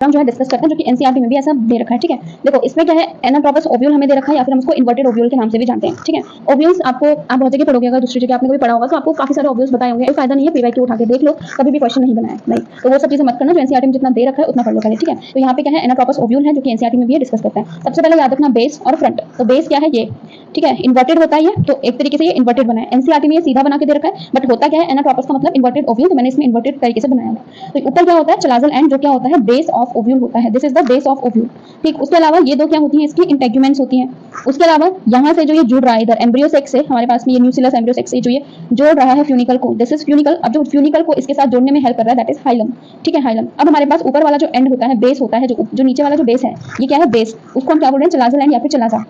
हम जो है डिस्कस करते हैं, जो कि एनसीईआरटी में भी ऐसा दे रखा है। ठीक है, देखो इसमें क्या है, एनाट्रोपस ओव्यूल हमें दे रखा है, या फिर हम उसको इन्वर्टेड ओव्यूल के नाम से भी जानते हैं। ठीक है, ओव्यूल्स आपको आप बहुत जगह पढ़ोगे, अगर दूसरी जगह आपने कभी पढ़ा होगा तो आपको काफी सारे ओव्यूल्स बताए होंगे। कोई फायदा नहीं है, पीवाईक्यू उठा के देख लो, कभी भी क्वेश्चन नहीं बनाया नहीं, तो वो सब चीजें मत करना। जो एनसीईआरटी में जितना दे रखा है उतना पढ़ लो पहले। ठीक है, तो यहाँ पे क्या है, एनाट्रोपस ओव्यूल है, जो कि एनसीईआरटी में भी डिस्कस करते हैं। सबसे पहले याद रखना बेस और फ्रंट। तो बेस क्या है, ये ठीक है, इन्वर्टेड होता है ये, तो एक तरीके से ये इन्वर्टेड बना है। एनसीईआरटी में ये सीधा बना के दे रखा है, बट होता क्या है, एनाट्रोपस का मतलब इन्वर्टेड ओव्यूल, तो मैंने इसमें इन्वर्टेड तरीके से बनाया है। तो ऊपर क्या होता है, चलाजल एंड, जो क्या होता है, बेस ऑफ ओव्यूल होता है। This is the base of ovule. ठीक, उसके अलावा ये दो क्या होती हैं, इसकी इंटेग्यूमेंट्स होती हैं। उसके अलावा यहाँ से जो ये जुड़ रहा है इधर एम्ब्रियो सेक्स से, हमारे पास में ये न्यूसिलस एम्ब्रियो सेक्स से जो ये जोड़ रहा है फ्यूनिकल को, दिस इज फ्यूनिकल। अब जो फ्यूनिकल को इसके साथ जोड़ने में हेल्प कर रहा है, दैट इज हाइलम। ठीक है, हाइलम। अब हमारे पास ऊपर वाला जो एंड होता है, बेस होता है, जो नीचे वाला जो बेस है, ये क्या है, बेस, उसको हम क्या बोल रहे हैं, चलाजल एंड या फिर चलाजा।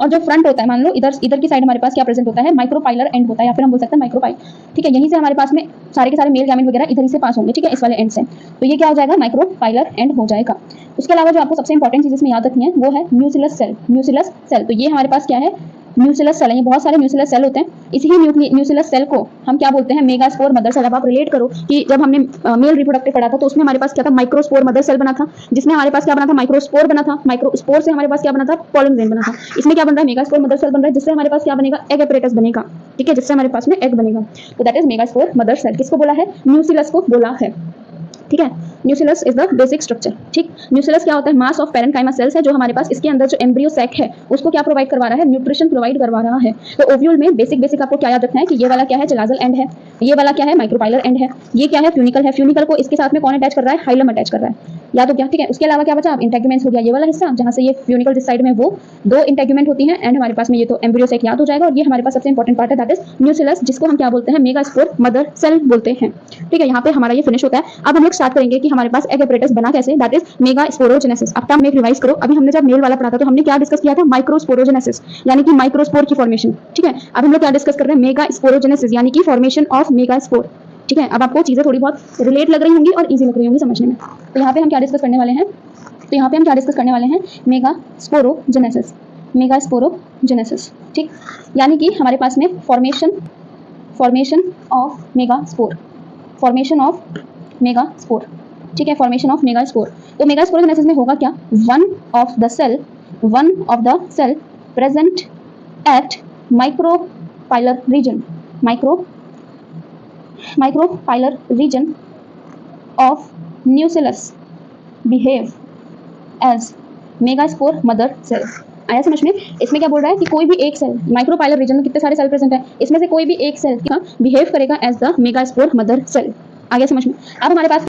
और जो फ्रंट होता है, मान लो इधर की साइड हमारे पास क्या प्रेजेंट होता है, माइक्रोपाइलर एंड होता है, या फिर हम बोल सकते हैं माइक्रोपाइल। ठीक है, यहीं से हमारे पास में सारे के सारे मेल गैमेट वगैरह इधर ही से पास होंगे। ठीक है, इस वाले एंड से, तो ये क्या हो जाएगा, माइक्रोपाइलर एंड हो जाएगा। उसके अलावा जो आपको सबसे इंपॉर्टेंट चीज इसमें याद रखनी है वो है म्यूसिलस सेल। म्यूसिलस सेल, तो ये हमारे पास क्या है, म्यूसिलस सेल है। ये बहुत सारे म्यूसिलस सेल होते हैं। इसी म्यूसिलस सेल को हम क्या बोलते हैं, मेगास्पोर मदर सेल। अब आप रिलेट करो कि जब हमने मेल रिप्रोडक्टिव पढ़ा था, तो उसमें हमारे पास क्या था, माइक्रोस्पोर मदर सेल बना था, जिसमें हमारे पास क्या बना था, माइक्रोस्पोर बना था। माइक्रोस्पोर से हमारे पास क्या बना था, पॉलन ग्रेन बना था। इसमें क्या बन रहा है, मेगास्पोर मदर सेल बन रहा है, जिससे हमारे पास क्या बनेगा, एग एपरेटस बनेगा। ठीक है, जिससे हमारे पास में एग बनेगा, तो that is megaspore mother cell. किसको बोला है, म्यूसिलस को बोला है। ठीक है, nucellus is the basic structure. ठीक, न्यूसिलस क्या होता है, मास ऑफ पैरेन्काइमा सेल्स है, जो हमारे पास इसके अंदर जो एम्ब्रियो सैक है उसको क्या प्रोवाइड करवा रहा है, न्यूट्रिशन प्रोवाइड करवा रहा है। तो ओव्यूल में बेसिक आपको क्या याद रखना है कि ये वाला क्या है, चलाजल एंड है, ये वाला क्या है, माइक्रोपाइलर एंड है, ये क्या है, फ्यूनिकल है। फ्यूनिकल को इसके साथ में कौन अटैच कर रहा है, हाइलम अटैच कर रहा है, याद हो गया। ठीक है, उसके अलावा क्या बचा, अब इंटेग्यूमेंट्स हो गया, ये वाला हिस्सा जहां से ये फ्यूनिकल जिस साइड में वो दो इंटेग्यूमेंट होती हैं, एंड हमारे पास में ये तो एम्ब्रियो सैक याद हो जाएगा। और ये हमारे पास सबसे इंपॉर्टेंट पार्ट है, दैट इज न्यूसिलस, जिसको हम क्या बोलते हैं, मेगास्पोर मदर सेल बोलते हैं। ठीक है, यहाँ पे हमारा ये फिनिश होता है। अब हम लोग स्टार्ट करेंगे कि हमारे पास एग एपरेटस बना कैसे, दैट इज मेगास्पोरोजेनेसिस। अब टाइम एक रिवाइज करो, अभी हमने जब मेल वाला पढ़ा था तो हमने क्या डिस्कस किया था, माइक्रोस्पोरोजेनेसिस, यानी कि माइक्रोस्पोर की फॉर्मेशन। ठीक है, अब हम लोग क्या डिस्कस कर रहे हैं, मेगास्पोरोजेनेसिस, यानी कि फॉर्मेशन ऑफ मेगास्पोर। ठीक है, अब आपको चीजें थोड़ी बहुत रिलेट लग रही होंगी और इजी लग रही होंगी समझने में। तो यहाँ पे हम क्या डिस्कस करने वाले हैं, मेगास्पोरोजेनेसिस। मेगास्पोरोजेनेसिस, ठीक, यानी कि हमारे पास में formation of megaspore, formation of megaspore. ठीक है, फॉर्मेशन ऑफ मेगास्पोर। तो मेगास्पोरोजेनेसिस में होगा क्या, one of the cell present at micropylar region of nucellus behave as megaspore mother cell. आया समझ में? इसमें क्या बोल रहा है कि कोई भी एक सेल, माइक्रोपाइलर रीजन में कितने सारे सेल प्रेजेंट है, इसमें से कोई भी एक सेल बिहेव करेगा as the megaspore mother cell. आ गया समझ में? अब हमारे पास